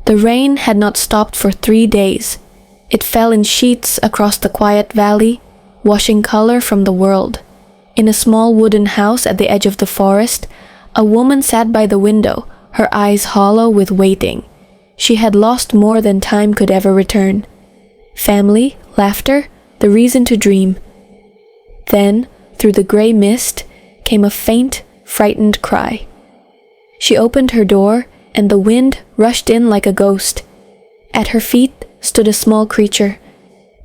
The rain had not stopped for 3 days. It fell in sheets across the quiet valley, washing color from the world. In a small wooden house at the edge of the forest, a woman sat by the window, her eyes hollow with waiting. She had lost more than time could ever return. Family, laughter, the reason to dream. Then, through the gray mist, came a faint, frightened cry. She opened her door, and the wind rushed in like a ghost. At her feet stood a small creature,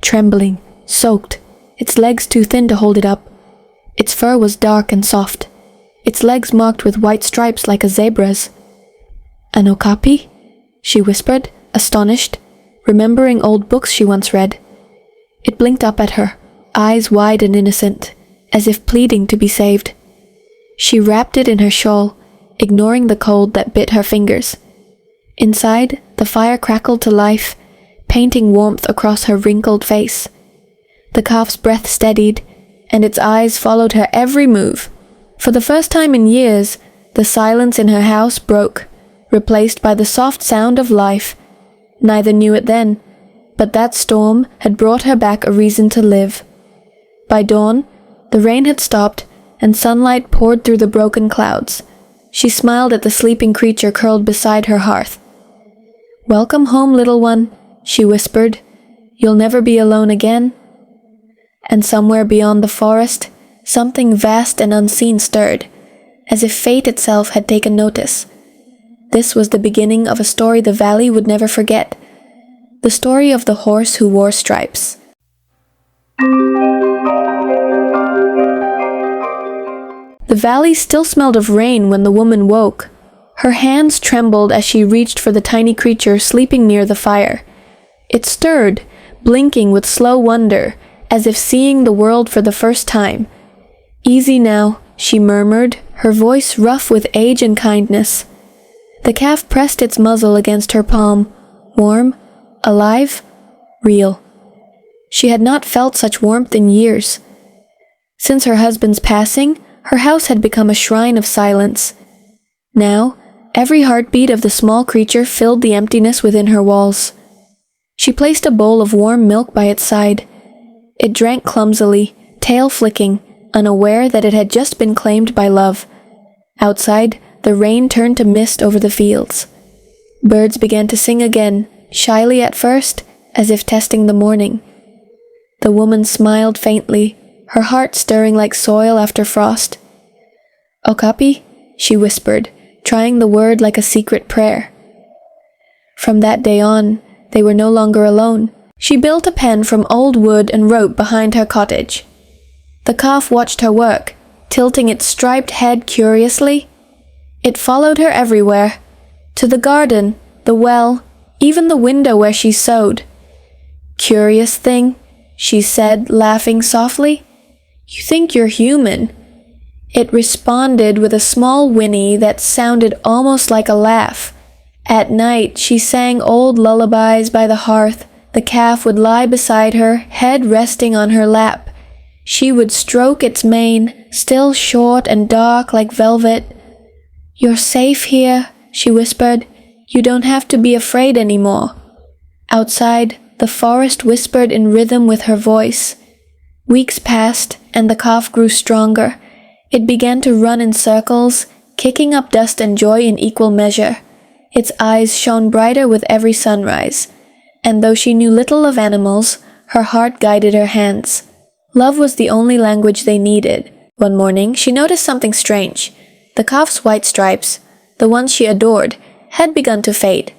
trembling, soaked, its legs too thin to hold it up. Its fur was dark and soft, its legs marked with white stripes like a zebra's. "An Okapi?" she whispered, astonished, remembering old books she once read. It blinked up at her, eyes wide and innocent, as if pleading to be saved. She wrapped it in her shawl, ignoring the cold that bit her fingers. Inside, the fire crackled to life, painting warmth across her wrinkled face. The calf's breath steadied, and its eyes followed her every move. For the first time in years, the silence in her house broke, replaced by the soft sound of life. Neither knew it then, but that storm had brought her back a reason to live. By dawn, the rain had stopped, and sunlight poured through the broken clouds. She smiled at the sleeping creature curled beside her hearth. "Welcome home, little one," she whispered. "You'll never be alone again." And somewhere beyond the forest, something vast and unseen stirred, as if fate itself had taken notice. This was the beginning of a story the valley would never forget. The story of the horse who wore stripes. The valley still smelled of rain when the woman woke. Her hands trembled as she reached for the tiny creature sleeping near the fire. It stirred, blinking with slow wonder, as if seeing the world for the first time. "Easy now," she murmured, her voice rough with age and kindness. The calf pressed its muzzle against her palm, warm, alive, real. She had not felt such warmth in years. Since her husband's passing, her house had become a shrine of silence. Now, every heartbeat of the small creature filled the emptiness within her walls. She placed a bowl of warm milk by its side. It drank clumsily, tail flicking, unaware that it had just been claimed by love. Outside, the rain turned to mist over the fields. Birds began to sing again, shyly at first, as if testing the morning. The woman smiled faintly, her heart stirring like soil after frost. "Okapi?" she whispered, trying the word like a secret prayer. From that day on, they were no longer alone. She built a pen from old wood and rope behind her cottage. The calf watched her work, tilting its striped head curiously. It followed her everywhere, to the garden, the well, even the window where she sewed. "Curious thing," she said, laughing softly. "You think you're human." It responded with a small whinny that sounded almost like a laugh. At night, she sang old lullabies by the hearth. The calf would lie beside her, head resting on her lap. She would stroke its mane, still short and dark like velvet. "You're safe here," she whispered. "You don't have to be afraid anymore." Outside, the forest whispered in rhythm with her voice. Weeks passed, and the calf grew stronger. It began to run in circles, kicking up dust and joy in equal measure. Its eyes shone brighter with every sunrise. And though she knew little of animals, her heart guided her hands. Love was the only language they needed. One morning, she noticed something strange. The calf's white stripes, the ones she adored, had begun to fade.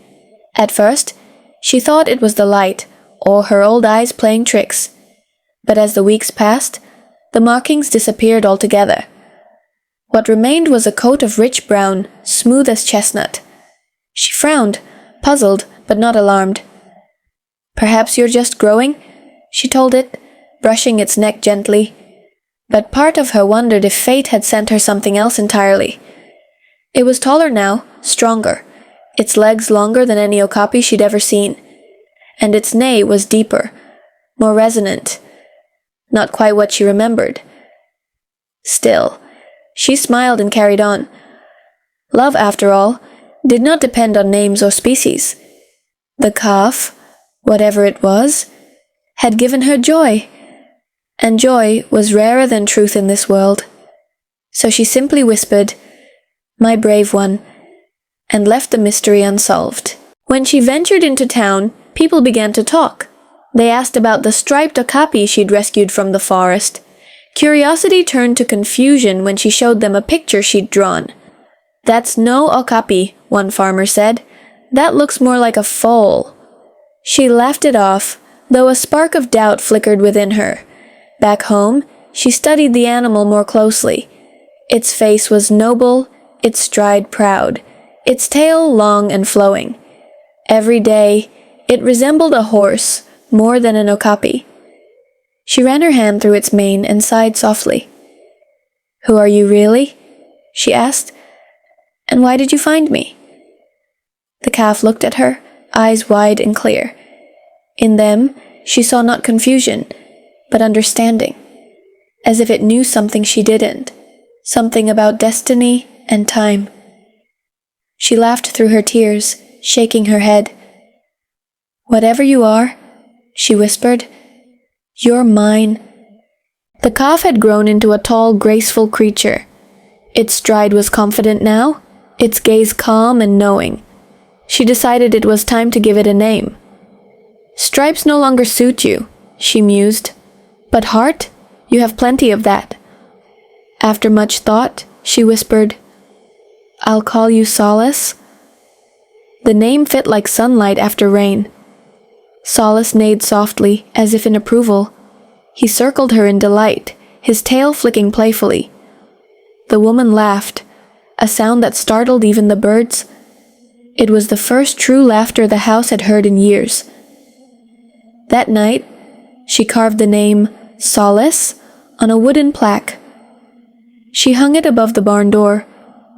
At first, she thought it was the light, or her old eyes playing tricks. But as the weeks passed, the markings disappeared altogether. What remained was a coat of rich brown, smooth as chestnut. She frowned, puzzled, but not alarmed. "Perhaps you're just growing," she told it, brushing its neck gently. But part of her wondered if fate had sent her something else entirely. It was taller now, stronger, its legs longer than any Okapi she'd ever seen. And its neigh was deeper, more resonant. Not quite what she remembered. Still, she smiled and carried on. Love, after all, did not depend on names or species. The calf, whatever it was, had given her joy, and joy was rarer than truth in this world. So she simply whispered, "My brave one," and left the mystery unsolved. When she ventured into town, people began to talk. They asked about the striped Okapi she'd rescued from the forest. Curiosity turned to confusion when she showed them a picture she'd drawn. "That's no Okapi," one farmer said. "That looks more like a foal." She laughed it off, though a spark of doubt flickered within her. Back home, she studied the animal more closely. Its face was noble, its stride proud, its tail long and flowing. Every day, it resembled a horse more than an Okapi. She ran her hand through its mane and sighed softly. "Who are you really?" she asked. "And why did you find me?" The calf looked at her, eyes wide and clear. In them, she saw not confusion, but understanding, as if it knew something she didn't, something about destiny and time. She laughed through her tears, shaking her head. "Whatever you are," she whispered, "you're mine." The calf had grown into a tall, graceful creature. Its stride was confident now, its gaze calm and knowing. She decided it was time to give it a name. "Stripes no longer suit you," she mused. "But heart? You have plenty of that." After much thought, she whispered, "I'll call you Solace." The name fit like sunlight after rain. Solace neighed softly, as if in approval. He circled her in delight, his tail flicking playfully. The woman laughed, a sound that startled even the birds. It was the first true laughter the house had heard in years. That night, she carved the name Solace on a wooden plaque. She hung it above the barn door,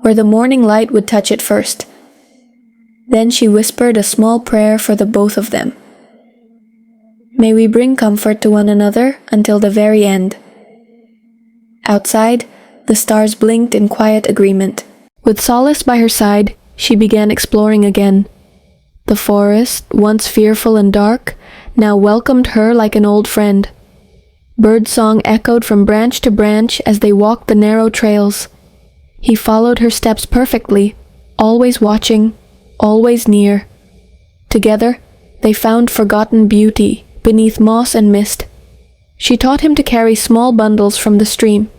where the morning light would touch it first. Then she whispered a small prayer for the both of them. "May we bring comfort to one another until the very end." Outside, the stars blinked in quiet agreement. With Solace by her side, she began exploring again. The forest, once fearful and dark, now welcomed her like an old friend. Birdsong echoed from branch to branch as they walked the narrow trails. He followed her steps perfectly, always watching, always near. Together, they found forgotten beauty beneath moss and mist. She taught him to carry small bundles from the stream.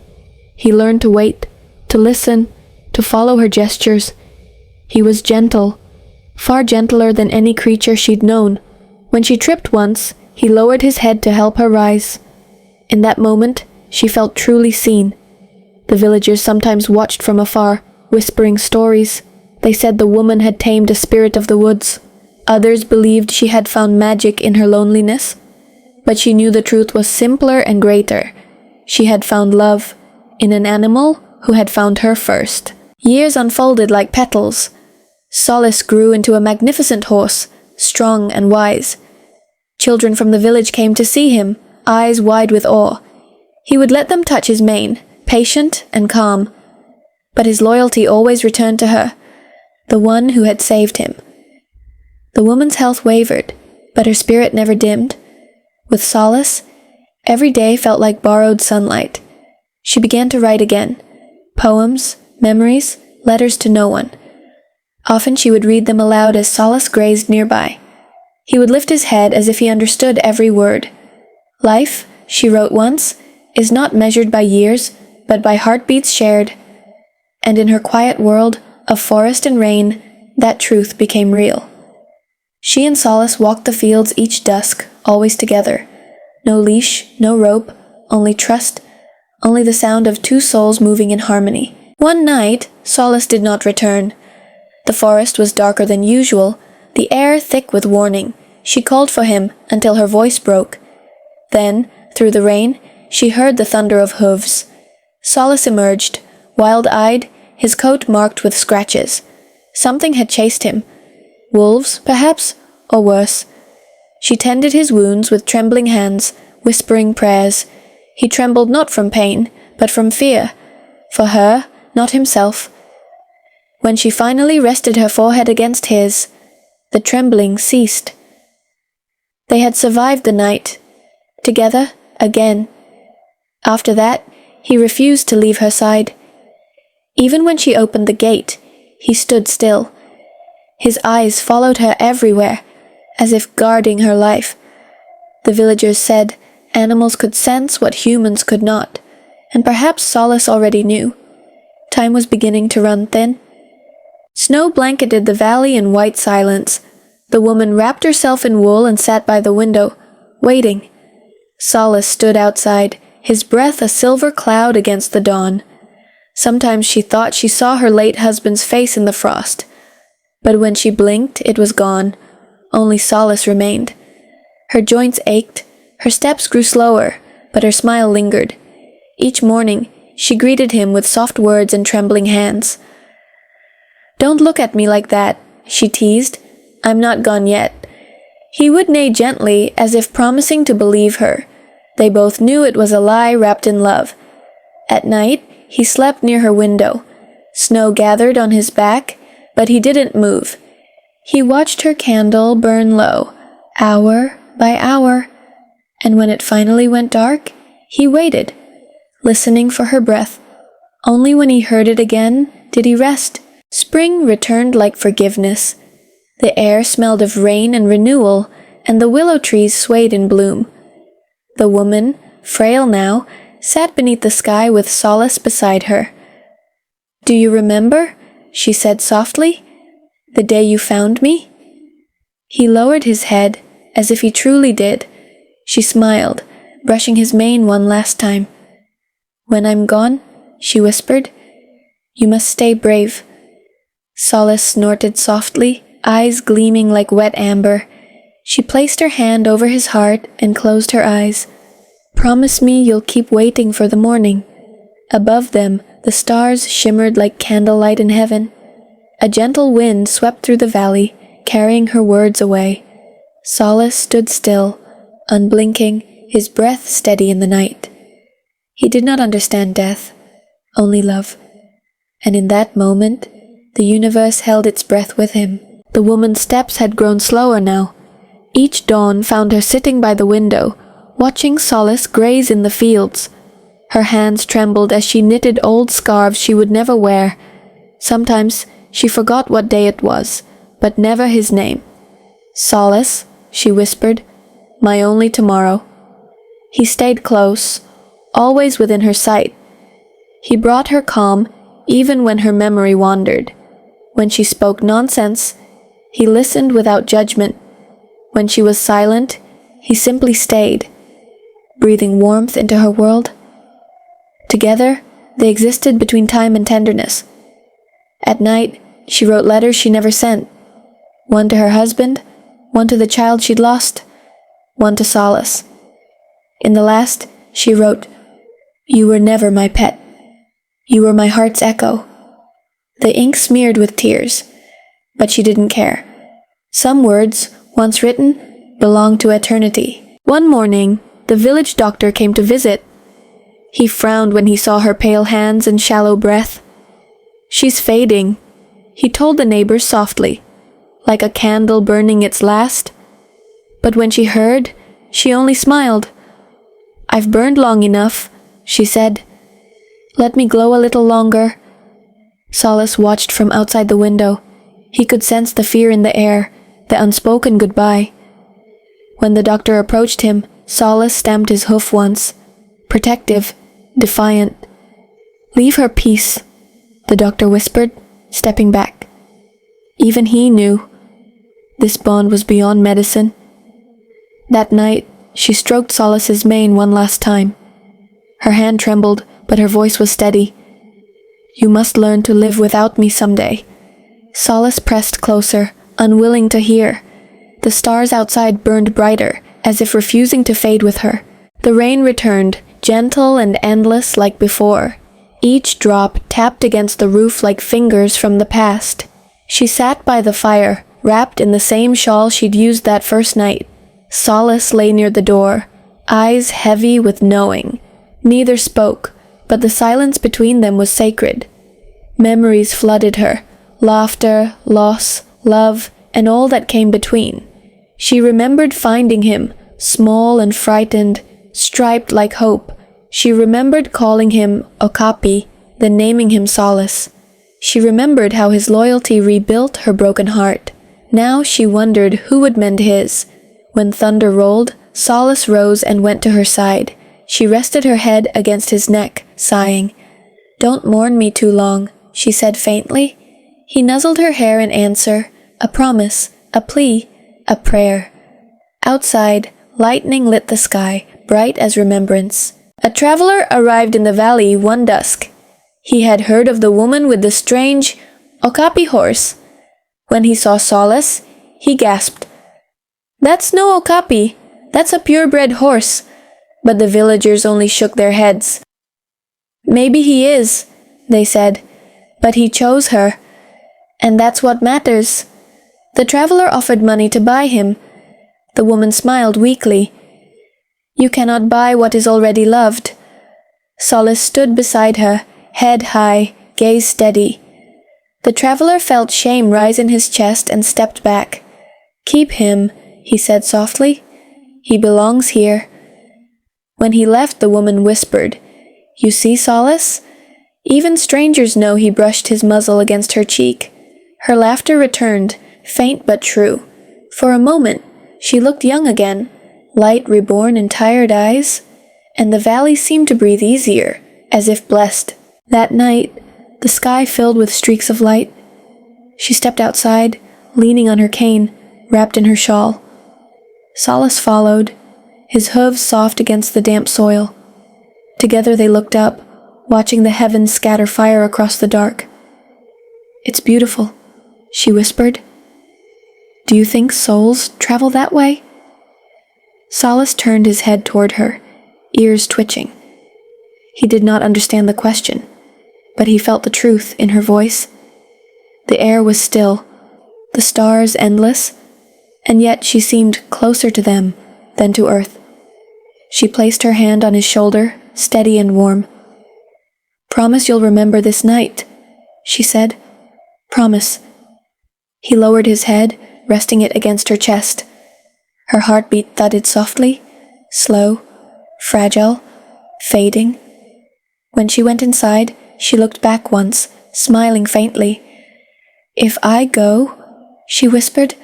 He learned to wait, to listen, to follow her gestures. He was gentle, far gentler than any creature she'd known. When she tripped once, he lowered his head to help her rise. In that moment, she felt truly seen. The villagers sometimes watched from afar, whispering stories. They said the woman had tamed a spirit of the woods. Others believed she had found magic in her loneliness. But she knew the truth was simpler and greater. She had found love in an animal who had found her first. Years unfolded like petals. Solace grew into a magnificent horse, strong and wise. Children from the village came to see him, eyes wide with awe. He would let them touch his mane, patient and calm. But his loyalty always returned to her, the one who had saved him. The woman's health wavered, but her spirit never dimmed. With Solace, every day felt like borrowed sunlight. She began to write again. Poems, memories, letters to no one. Often she would read them aloud as Solace grazed nearby. He would lift his head as if he understood every word. "Life," she wrote once, "is not measured by years, but by heartbeats shared." And in her quiet world of forest and rain, that truth became real. She and Solace walked the fields each dusk, always together. No leash, no rope, only trust, only the sound of two souls moving in harmony. One night, Solace did not return. The forest was darker than usual, the air thick with warning. She called for him until her voice broke. Then, through the rain, she heard the thunder of hooves. Solace emerged, wild-eyed, his coat marked with scratches. Something had chased him. Wolves, perhaps, or worse. She tended his wounds with trembling hands, whispering prayers. He trembled not from pain, but from fear. For her, not himself. When she finally rested her forehead against his, The trembling ceased. They had survived the night. Together, again. After that, he refused to leave her side. Even when she opened the gate, he stood still. His eyes followed her everywhere, as if guarding her life. The villagers said animals could sense what humans could not, and perhaps Solace already knew. Time was beginning to run thin. Snow blanketed the valley in white silence. The woman wrapped herself in wool and sat by the window, waiting. Solace stood outside, his breath a silver cloud against the dawn. Sometimes she thought she saw her late husband's face in the frost. But when she blinked, it was gone. Only Solace remained. Her joints ached, her steps grew slower, but her smile lingered. Each morning, she greeted him with soft words and trembling hands. "Don't look at me like that," she teased. "I'm not gone yet." He would neigh gently, as if promising to believe her. They both knew it was a lie wrapped in love. At night, he slept near her window. Snow gathered on his back, but he didn't move. He watched her candle burn low, hour by hour, and when it finally went dark, he waited, listening for her breath. Only when he heard it again did he rest. Spring returned like forgiveness. The air smelled of rain and renewal, and the willow trees swayed in bloom. The woman, frail now, sat beneath the sky with Solace beside her. "Do you remember?" she said softly. "The day you found me?" He lowered his head, as if he truly did. She smiled, brushing his mane one last time. "When I'm gone," she whispered, "you must stay brave." Solace snorted softly, eyes gleaming like wet amber. She placed her hand over his heart and closed her eyes. "Promise me you'll keep waiting for the morning." Above them, the stars shimmered like candlelight in heaven. A gentle wind swept through the valley, carrying her words away. Solace stood still, unblinking, his breath steady in the night. He did not understand death, only love. And in that moment, the universe held its breath with him. The woman's steps had grown slower now. Each dawn found her sitting by the window, watching Solace graze in the fields. Her hands trembled as she knitted old scarves she would never wear. Sometimes she forgot what day it was, but never his name. "Solace," she whispered, "my only tomorrow." He stayed close, always within her sight. He brought her calm, even when her memory wandered. When she spoke nonsense, he listened without judgment. When she was silent, he simply stayed, breathing warmth into her world. Together, they existed between time and tenderness. At night, she wrote letters she never sent. One to her husband, one to the child she'd lost, one to Solace. In the last, she wrote, "You were never my pet. You were my heart's echo." The ink smeared with tears, but she didn't care. Some words, once written, belonged to eternity. One morning, the village doctor came to visit. He frowned when he saw her pale hands and shallow breath. "She's fading," he told the neighbors softly, like a candle burning its last. But when she heard, she only smiled. "I've burned long enough," she said. "Let me glow a little longer." Solace watched from outside the window. He could sense the fear in the air, the unspoken goodbye. When the doctor approached him, Solace stamped his hoof once, protective, defiant. "Leave her peace," the doctor whispered, stepping back. Even he knew this bond was beyond medicine. That night, she stroked Solace's mane one last time. Her hand trembled, but her voice was steady. "You must learn to live without me someday." Solace pressed closer, unwilling to hear. The stars outside burned brighter, as if refusing to fade with her. The rain returned, gentle and endless like before. Each drop tapped against the roof like fingers from the past. She sat by the fire, wrapped in the same shawl she'd used that first night. Solace lay near the door, eyes heavy with knowing. Neither spoke, but the silence between them was sacred. Memories flooded her, laughter, loss, love, and all that came between. She remembered finding him, small and frightened, striped like hope. She remembered calling him Okapi, then naming him Solace. She remembered how his loyalty rebuilt her broken heart. Now she wondered who would mend his. When thunder rolled, Solace rose and went to her side. She rested her head against his neck, sighing. "Don't mourn me too long," she said faintly. He nuzzled her hair in answer, a promise, a plea, a prayer. Outside, lightning lit the sky, bright as remembrance. A traveler arrived in the valley one dusk. He had heard of the woman with the strange Okapi horse. When he saw Solace, he gasped, "That's no Okapi, that's a purebred horse." But the villagers only shook their heads. "Maybe he is," they said, "but he chose her, and that's what matters." The traveler offered money to buy him. The woman smiled weakly. "You cannot buy what is already loved." Solace stood beside her, head high, gaze steady. The traveler felt shame rise in his chest and stepped back. "Keep him," he said softly. "He belongs here." When he left, the woman whispered, "You see, Solace? Even strangers know." He brushed his muzzle against her cheek. Her laughter returned, faint but true. For a moment, she looked young again, light reborn in tired eyes, and the valley seemed to breathe easier, as if blessed. That night, the sky filled with streaks of light. She stepped outside, leaning on her cane, wrapped in her shawl. Solace followed, his hooves soft against the damp soil. Together they looked up, watching the heavens scatter fire across the dark. "It's beautiful," she whispered. "Do you think souls travel that way?" Solace turned his head toward her, ears twitching. He did not understand the question, but he felt the truth in her voice. The air was still, the stars endless, and yet she seemed closer to them than to earth. She placed her hand on his shoulder, steady and warm. "Promise you'll remember this night," she said. "Promise." He lowered his head, resting it against her chest. Her heartbeat thudded softly, slow, fragile, fading. When she went inside, she looked back once, smiling faintly. "If I go," she whispered,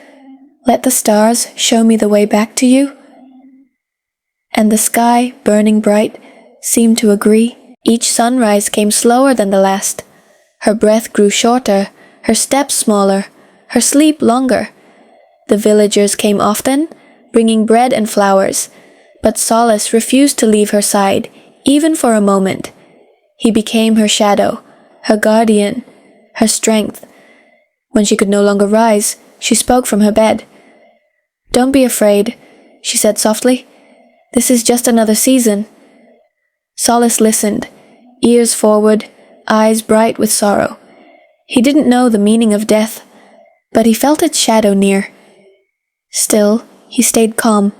"let the stars show me the way back to you." And the sky, burning bright, seemed to agree. Each sunrise came slower than the last. Her breath grew shorter, her steps smaller, her sleep longer. The villagers came often, bringing bread and flowers, but Solace refused to leave her side, even for a moment. He became her shadow, her guardian, her strength. When she could no longer rise, she spoke from her bed. "Don't be afraid," she said softly. "This is just another season." Solace listened, ears forward, eyes bright with sorrow. He didn't know the meaning of death, but he felt its shadow near. Still, he stayed calm,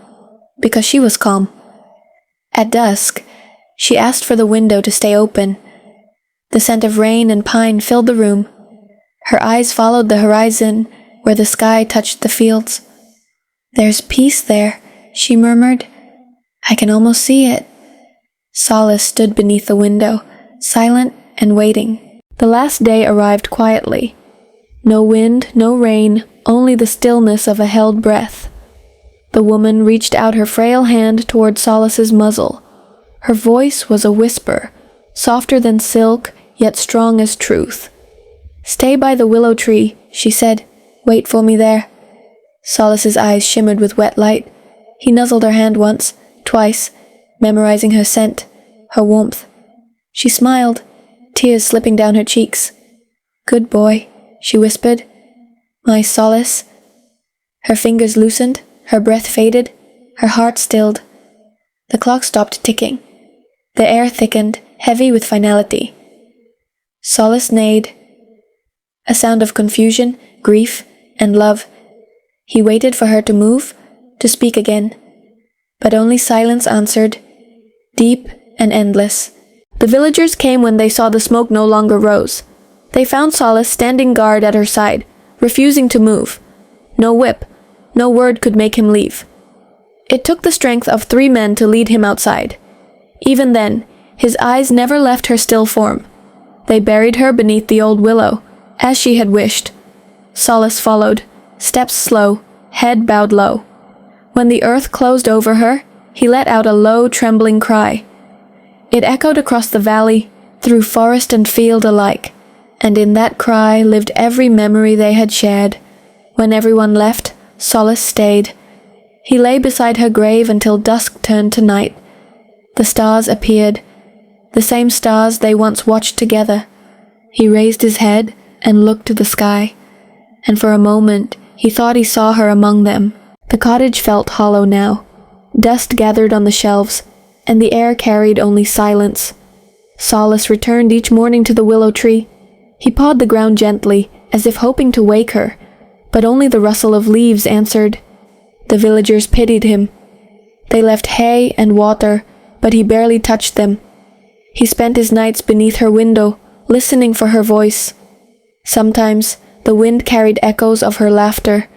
because she was calm. At dusk, she asked for the window to stay open. The scent of rain and pine filled the room. Her eyes followed the horizon, where the sky touched the fields. "There's peace there," she murmured. "I can almost see it." Solace stood beneath the window, silent and waiting. The last day arrived quietly. No wind, no rain, only the stillness of a held breath. The woman reached out her frail hand toward Solace's muzzle. Her voice was a whisper, softer than silk, yet strong as truth. "Stay by the willow tree," she said. "Wait for me there." Solace's eyes shimmered with wet light. He nuzzled her hand once, twice, memorizing her scent, her warmth. She smiled, tears slipping down her cheeks. "Good boy," she whispered. "My Solace." Her fingers loosened, her breath faded, her heart stilled. The clock stopped ticking. The air thickened, heavy with finality. Solace neighed. A sound of confusion, grief, and love. He waited for her to move, to speak again. But only silence answered, deep and endless. The villagers came when they saw the smoke no longer rose. They found Solace standing guard at her side, refusing to move. No whip, no word could make him leave. It took the strength of 3 men to lead him outside. Even then, his eyes never left her still form. They buried her beneath the old willow, as she had wished. Solace followed, steps slow, head bowed low. When the earth closed over her, he let out a low, trembling cry. It echoed across the valley, through forest and field alike, and in that cry lived every memory they had shared. When everyone left, Solace stayed. He lay beside her grave until dusk turned to night. The stars appeared, the same stars they once watched together. He raised his head and looked to the sky, and for a moment he thought he saw her among them. The cottage felt hollow now. Dust gathered on the shelves, and the air carried only silence. Solace returned each morning to the willow tree. He pawed the ground gently, as if hoping to wake her, but only the rustle of leaves answered. The villagers pitied him. They left hay and water, but he barely touched them. He spent his nights beneath her window, listening for her voice. Sometimes the wind carried echoes of her laughter,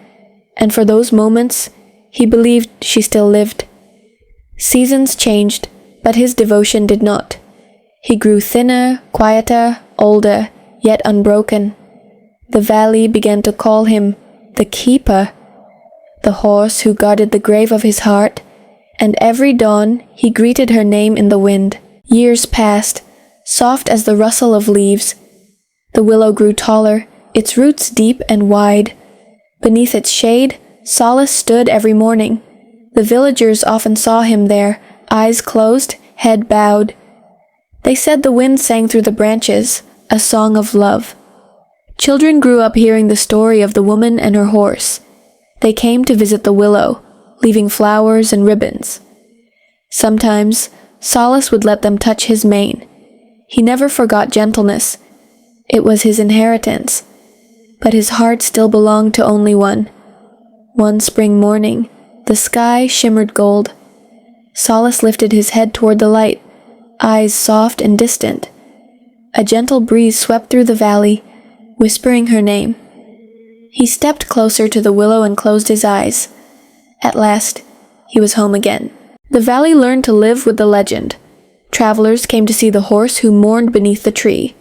and for those moments he believed she still lived. Seasons changed, but his devotion did not. He grew thinner, quieter, older, yet unbroken. The valley began to call him the Keeper, the horse who guarded the grave of his heart, and every dawn he greeted her name in the wind. Years passed, soft as the rustle of leaves. The willow grew taller, its roots deep and wide. Beneath its shade, Solace stood every morning. The villagers often saw him there, eyes closed, head bowed. They said the wind sang through the branches, a song of love. Children grew up hearing the story of the woman and her horse. They came to visit the willow, leaving flowers and ribbons. Sometimes, Solace would let them touch his mane. He never forgot gentleness. It was his inheritance. But his heart still belonged to only one. One spring morning, the sky shimmered gold. Solace lifted his head toward the light, eyes soft and distant. A gentle breeze swept through the valley, whispering her name. He stepped closer to the willow and closed his eyes. At last, he was home again. The valley learned to live with the legend. Travelers came to see the horse who mourned beneath the tree.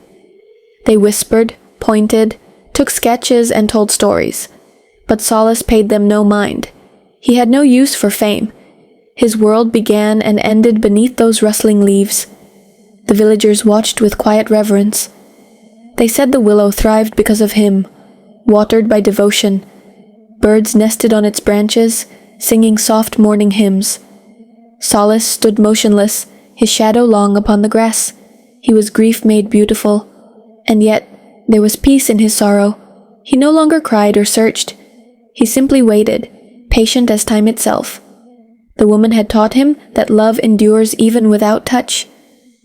They whispered, pointed, took sketches and told stories. But Solace paid them no mind. He had no use for fame. His world began and ended beneath those rustling leaves. The villagers watched with quiet reverence. They said the willow thrived because of him, watered by devotion. Birds nested on its branches, singing soft morning hymns. Solace stood motionless, his shadow long upon the grass. He was grief made beautiful, and yet there was peace in his sorrow. He no longer cried or searched. He simply waited, patient as time itself. The woman had taught him that love endures even without touch.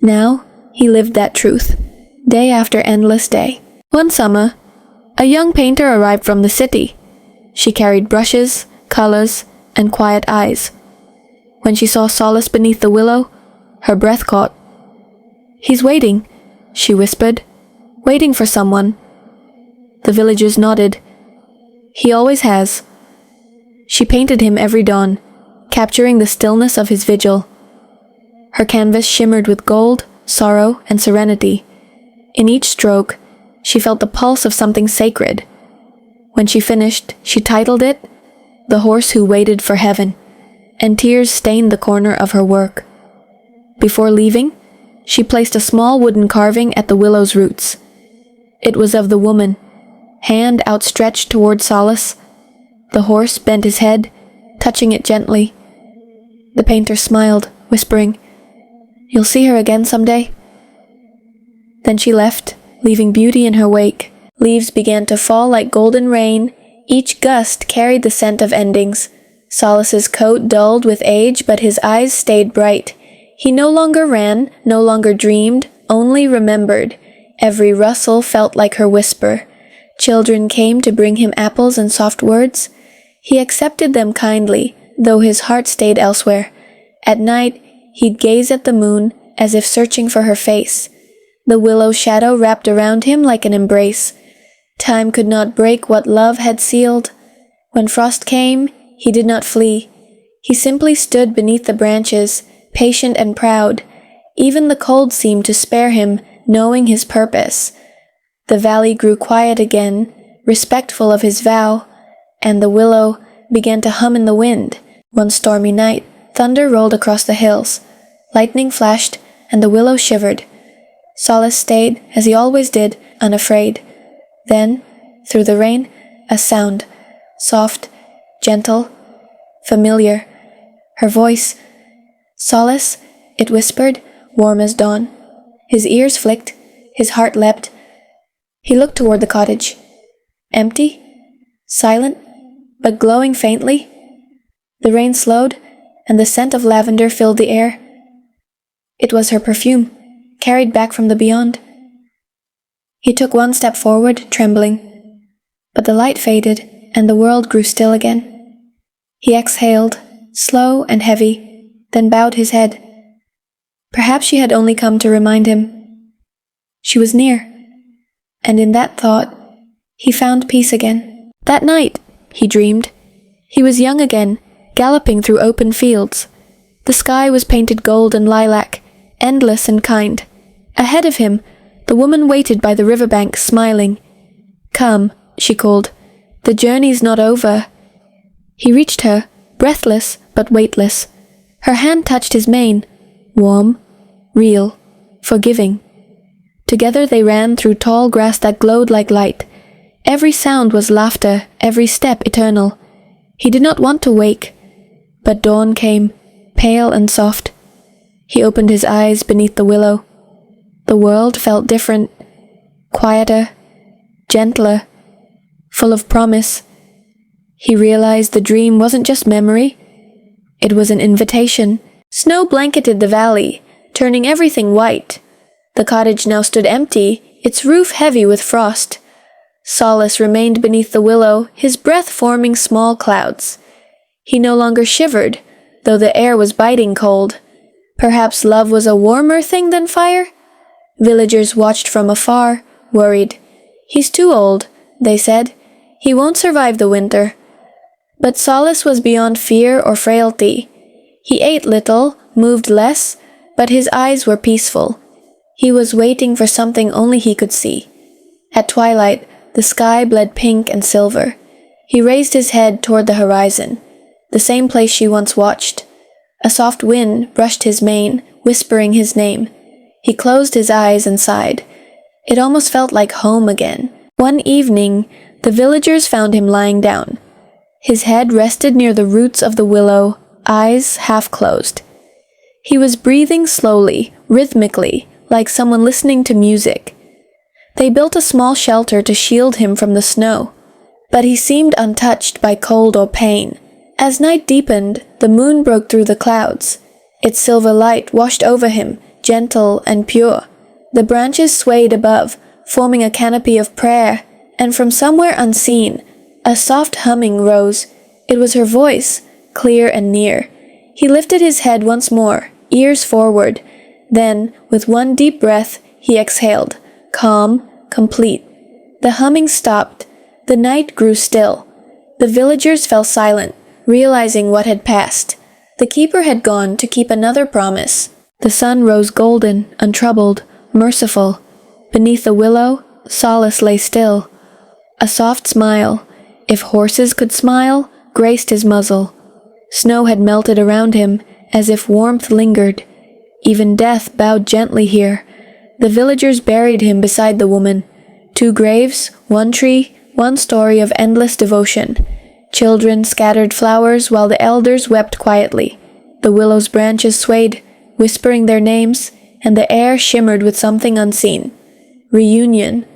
Now he lived that truth, day after endless day. One summer, a young painter arrived from the city. She carried brushes, colors, and quiet eyes. When she saw Solace beneath the willow, her breath caught. "He's waiting," she whispered, "waiting for someone." The villagers nodded. "He always has." She painted him every dawn, capturing the stillness of his vigil. Her canvas shimmered with gold, sorrow, and serenity. In each stroke, she felt the pulse of something sacred. When she finished, she titled it, "The Horse Who Waited for Heaven," and tears stained the corner of her work. Before leaving, she placed a small wooden carving at the willow's roots. It was of the woman, hand outstretched toward Solace. The horse bent his head, touching it gently. The painter smiled, whispering, "You'll see her again someday." Then she left, leaving beauty in her wake. Leaves began to fall like golden rain. Each gust carried the scent of endings. Solace's coat dulled with age, but his eyes stayed bright. He no longer ran, no longer dreamed, only remembered. Every rustle felt like her whisper. Children came to bring him apples and soft words. He accepted them kindly, though his heart stayed elsewhere. At night, he'd gaze at the moon, as if searching for her face. The willow shadow wrapped around him like an embrace. Time could not break what love had sealed. When frost came, he did not flee. He simply stood beneath the branches, patient and proud. Even the cold seemed to spare him, knowing his purpose. The valley grew quiet again, respectful of his vow, and the willow began to hum in the wind. One stormy night, thunder rolled across the hills. Lightning flashed, and the willow shivered. Solace stayed, as he always did, unafraid. Then, through the rain, a sound, soft, gentle, familiar. Her voice, Solace, it whispered, warm as dawn. His ears flicked, his heart leapt. He looked toward the cottage. Empty, silent, but glowing faintly. The rain slowed, and the scent of lavender filled the air. It was her perfume, carried back from the beyond. He took one step forward, trembling. But the light faded, and the world grew still again. He exhaled, slow and heavy, then bowed his head. Perhaps she had only come to remind him. She was near, and in that thought, he found peace again. That night, he dreamed, he was young again, galloping through open fields. The sky was painted gold and lilac, endless and kind. Ahead of him, the woman waited by the riverbank, smiling. Come, she called. The journey's not over. He reached her, breathless but weightless. Her hand touched his mane, warm, real, forgiving. Together they ran through tall grass that glowed like light. Every sound was laughter, every step eternal. He did not want to wake, but dawn came, pale and soft. He opened his eyes beneath the willow. The world felt different, quieter, gentler, full of promise. He realized the dream wasn't just memory. It was an invitation. Snow blanketed the valley, turning everything white. The cottage now stood empty, its roof heavy with frost. Solace remained beneath the willow, his breath forming small clouds. He no longer shivered, though the air was biting cold. Perhaps love was a warmer thing than fire? Villagers watched from afar, worried. He's too old, they said. He won't survive the winter. But Solace was beyond fear or frailty. He ate little, moved less, but his eyes were peaceful. He was waiting for something only he could see. At twilight, the sky bled pink and silver. He raised his head toward the horizon, the same place she once watched. A soft wind brushed his mane, whispering his name. He closed his eyes and sighed. It almost felt like home again. One evening, the villagers found him lying down. His head rested near the roots of the willow, eyes half closed. He was breathing slowly, rhythmically, like someone listening to music. They built a small shelter to shield him from the snow, but he seemed untouched by cold or pain. As night deepened, the moon broke through the clouds. Its silver light washed over him, gentle and pure. The branches swayed above, forming a canopy of prayer, and from somewhere unseen, a soft humming rose. It was her voice, clear and near. He lifted his head once more, ears forward. Then, with one deep breath, he exhaled, calm, complete. The humming stopped. The night grew still. The villagers fell silent, realizing what had passed. The keeper had gone to keep another promise. The sun rose golden, untroubled, merciful. Beneath the willow, Solace lay still. A soft smile, if horses could smile, graced his muzzle. Snow had melted around him, as if warmth lingered. Even death bowed gently here. The villagers buried him beside the woman. 2 graves, 1 tree, 1 story of endless devotion. Children scattered flowers while the elders wept quietly. The willow's branches swayed, whispering their names, and the air shimmered with something unseen. Reunion.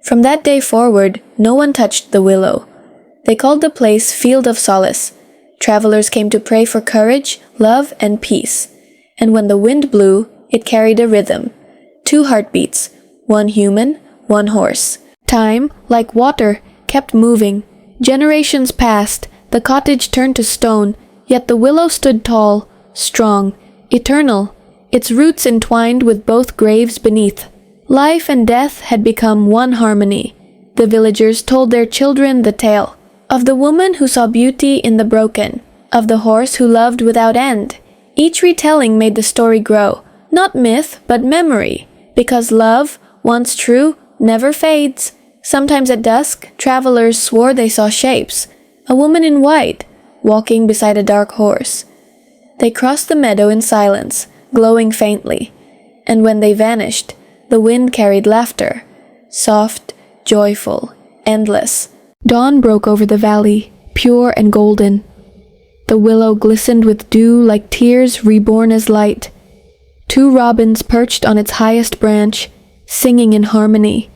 From that day forward, no one touched the willow. They called the place Field of Solace. Travelers came to pray for courage, love, and peace. And when the wind blew, it carried a rhythm. 2 heartbeats, 1 human, 1 horse. Time, like water, kept moving. Generations passed, the cottage turned to stone, yet the willow stood tall, strong, eternal, its roots entwined with both graves beneath. Life and death had become one harmony. The villagers told their children the tale Of the woman who saw beauty in the broken, of the horse who loved without end. Each retelling made the story grow, not myth, but memory, because love, once true, never fades. Sometimes at dusk, travelers swore they saw shapes, a woman in white, walking beside a dark horse. They crossed the meadow in silence, glowing faintly, and when they vanished, the wind carried laughter, soft, joyful, endless. Dawn broke over the valley, pure and golden. The willow glistened with dew like tears reborn as light. 2 robins perched on its highest branch, singing in harmony.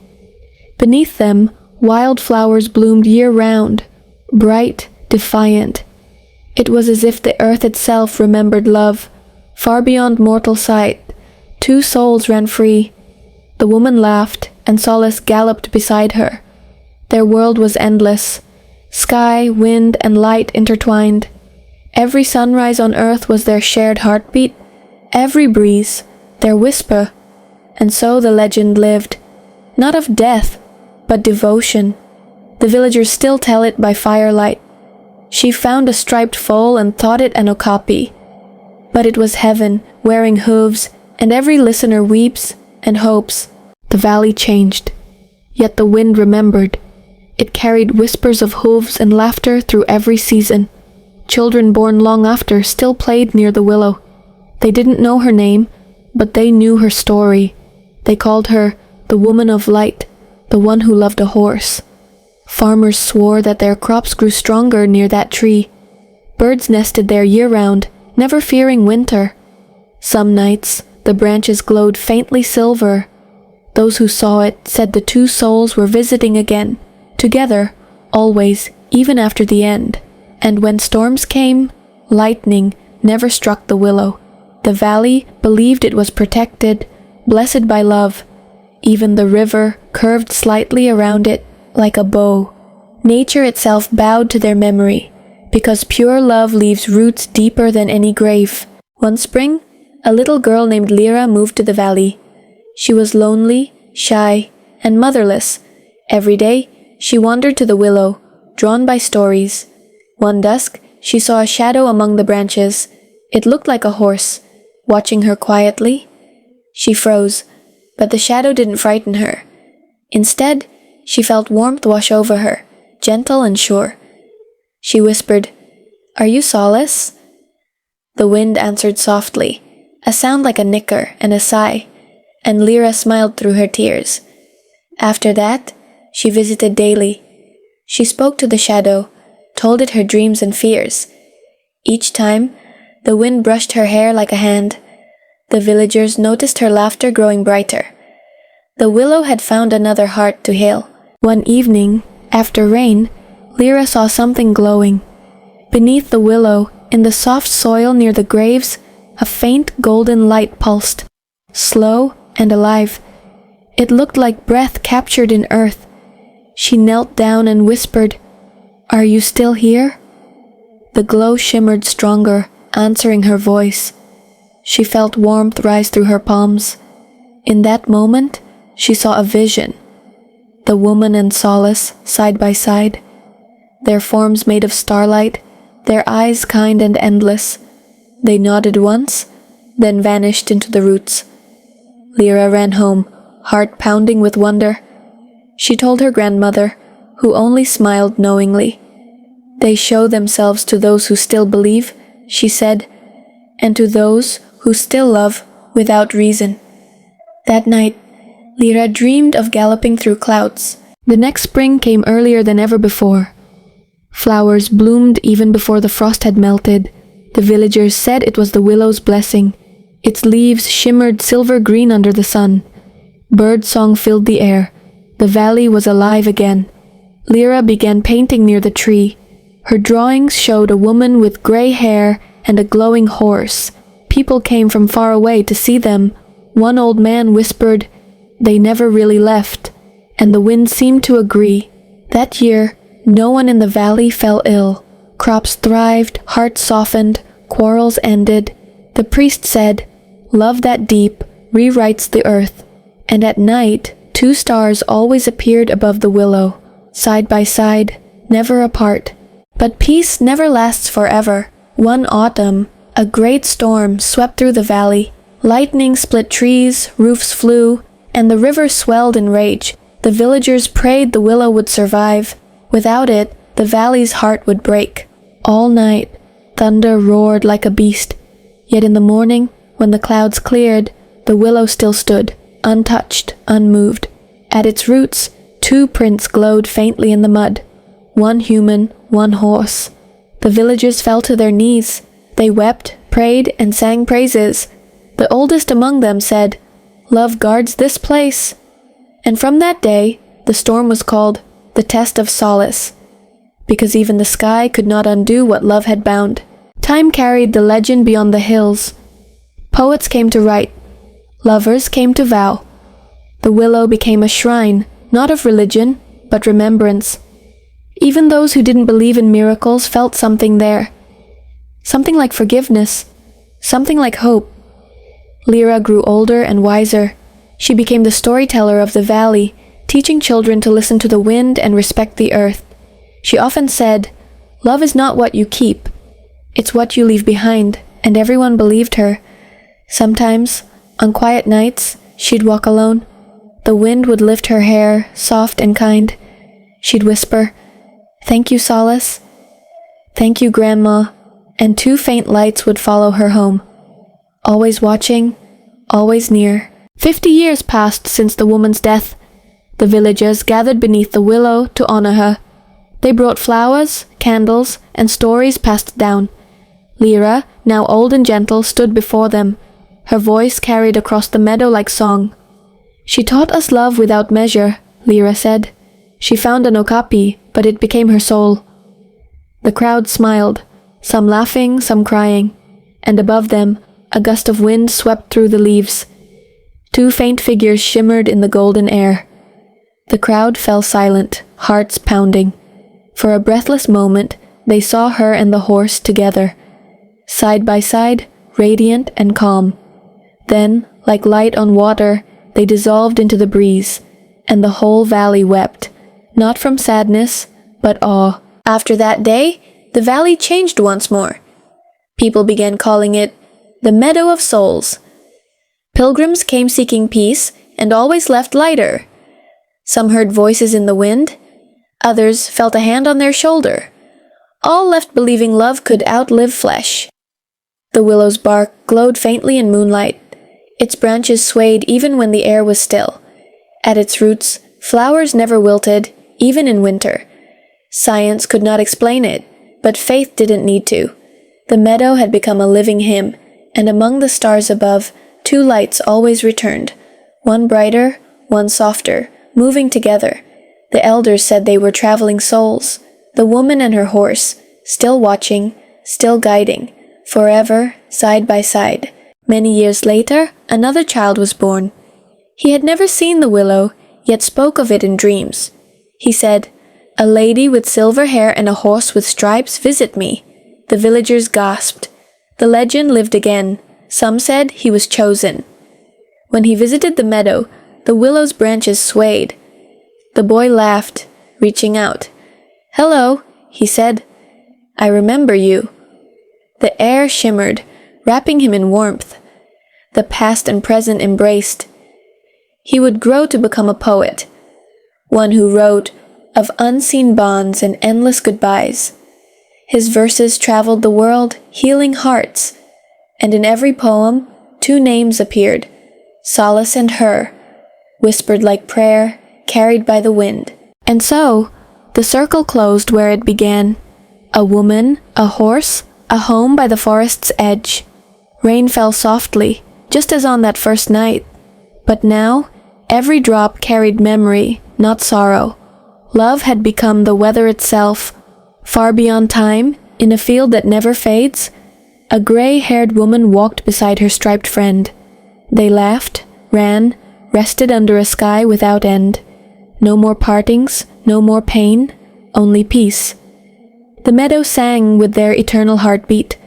Beneath them, wild flowers bloomed year-round, bright, defiant. It was as if the earth itself remembered love. Far beyond mortal sight, 2 souls ran free. The woman laughed, and Solace galloped beside her. Their world was endless. Sky, wind, and light intertwined. Every sunrise on earth was their shared heartbeat, every breeze, their whisper. And so the legend lived, not of death, but devotion. The villagers still tell it by firelight. She found a striped foal and thought it an Okapi. But it was heaven, wearing hooves, and every listener weeps and hopes. The valley changed, yet the wind remembered. It carried whispers of hooves and laughter through every season. Children born long after still played near the willow. They didn't know her name, but they knew her story. They called her the woman of light, the one who loved a horse. Farmers swore that their crops grew stronger near that tree. Birds nested there year-round, never fearing winter. Some nights, the branches glowed faintly silver. Those who saw it said the 2 souls were visiting again, together, always, even after the end. And when storms came, lightning never struck the willow. The valley believed it was protected, blessed by love. Even the river curved slightly around it, like a bow. Nature itself bowed to their memory, because pure love leaves roots deeper than any grave. One spring, a little girl named Lyra moved to the valley. She was lonely, shy, and motherless. Every day, she wandered to the willow, drawn by stories. One dusk, she saw a shadow among the branches. It looked like a horse, watching her quietly. She froze, but the shadow didn't frighten her. Instead, she felt warmth wash over her, gentle and sure. She whispered, "Are you Solace?" The wind answered softly, a sound like a nicker and a sigh, and Lyra smiled through her tears. After that, she visited daily. She spoke to the shadow, told it her dreams and fears. Each time, the wind brushed her hair like a hand. The villagers noticed her laughter growing brighter. The willow had found another heart to hail. One evening, after rain, Lyra saw something glowing. Beneath the willow, in the soft soil near the graves, a faint golden light pulsed, slow and alive. It looked like breath captured in earth. She knelt down and whispered, "Are you still here?" The glow shimmered stronger, answering her voice. She felt warmth rise through her palms. In that moment, she saw a vision. The woman and Solace, side by side. Their forms made of starlight, their eyes kind and endless. They nodded once, then vanished into the roots. Lyra ran home, heart pounding with wonder. She told her grandmother, who only smiled knowingly. "They show themselves to those who still believe," she said, "and to those who still love without reason." That night, Lyra dreamed of galloping through clouds. The next spring came earlier than ever before. Flowers bloomed even before the frost had melted. The villagers said it was the willow's blessing. Its leaves shimmered silver green under the sun. Bird song filled the air. The valley was alive again. Lyra began painting near the tree. Her drawings showed a woman with gray hair and a glowing horse. People came from far away to see them. One old man whispered, "They never really left," and the wind seemed to agree. That year, no one in the valley fell ill. Crops thrived, hearts softened, quarrels ended. The priest said, "Love that deep rewrites the earth." And at night, 2 stars always appeared above the willow, side by side, never apart. But peace never lasts forever. One autumn, a great storm swept through the valley. Lightning split trees, roofs flew, and the river swelled in rage. The villagers prayed the willow would survive. Without it, the valley's heart would break. All night, thunder roared like a beast. Yet in the morning, when the clouds cleared, the willow still stood, untouched, unmoved. At its roots, two prints glowed faintly in the mud. One human, one horse. The villagers fell to their knees. They wept, prayed, and sang praises. The oldest among them said, "Love guards this place." And from that day, the storm was called the Test of Solace, because even the sky could not undo what love had bound. Time carried the legend beyond the hills. Poets came to write. Lovers came to vow. The willow became a shrine, not of religion, but remembrance. Even those who didn't believe in miracles felt something there. Something like forgiveness. Something like hope. Lyra grew older and wiser. She became the storyteller of the valley, teaching children to listen to the wind and respect the earth. She often said, "Love is not what you keep. It's what you leave behind," and everyone believed her. Sometimes, on quiet nights, she'd walk alone. The wind would lift her hair, soft and kind. She'd whisper, "Thank you, Solace. Thank you, Grandma," and two faint lights would follow her home. Always watching, always near. 50 years passed since the woman's death. The villagers gathered beneath the willow to honor her. They brought flowers, candles, and stories passed down. Lyra, now old and gentle, stood before them. Her voice carried across the meadow like song. "She taught us love without measure," Lyra said. "She found an Okapi, but it became her soul." The crowd smiled, some laughing, some crying, and above them, a gust of wind swept through the leaves. Two faint figures shimmered in the golden air. The crowd fell silent, hearts pounding. For a breathless moment, they saw her and the horse together, side by side, radiant and calm. Then, like light on water, they dissolved into the breeze, and the whole valley wept, not from sadness, but awe. After that day, the valley changed once more. People began calling it the Meadow of Souls. Pilgrims came seeking peace and always left lighter. Some heard voices in the wind. Others felt a hand on their shoulder. All left believing love could outlive flesh. The willow's bark glowed faintly in moonlight. Its branches swayed even when the air was still. At its roots, flowers never wilted, even in winter. Science could not explain it, but faith didn't need to. The meadow had become a living hymn, and among the stars above, two lights always returned, one brighter, one softer, moving together. The elders said they were traveling souls, the woman and her horse, still watching, still guiding, forever, side by side. Many years later, another child was born. He had never seen the willow, yet spoke of it in dreams. He said, "A lady with silver hair and a horse with stripes visit me." The villagers gasped. The legend lived again. Some said he was chosen. When he visited the meadow, the willow's branches swayed. The boy laughed, reaching out. "Hello," he said. "I remember you." The air shimmered, wrapping him in warmth. The past and present embraced. He would grow to become a poet, one who wrote of unseen bonds and endless goodbyes. His verses traveled the world, healing hearts, and in every poem, two names appeared, Solace and Her, whispered like prayer, carried by the wind. And so, the circle closed where it began. A woman, a horse, a home by the forest's edge. Rain fell softly, just as on that first night. But now, every drop carried memory, not sorrow. Love had become the weather itself. Far beyond time, in a field that never fades, a gray-haired woman walked beside her striped friend. They laughed, ran, rested under a sky without end. No more partings, no more pain, only peace. The meadow sang with their eternal heartbeat.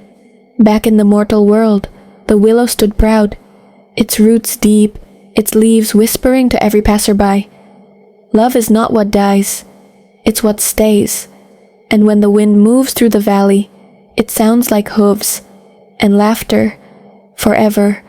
Back in the mortal world, the willow stood proud, its roots deep, its leaves whispering to every passerby. Love is not what dies, it's what stays. and when the wind moves through the valley, it sounds like hooves, and laughter, forever,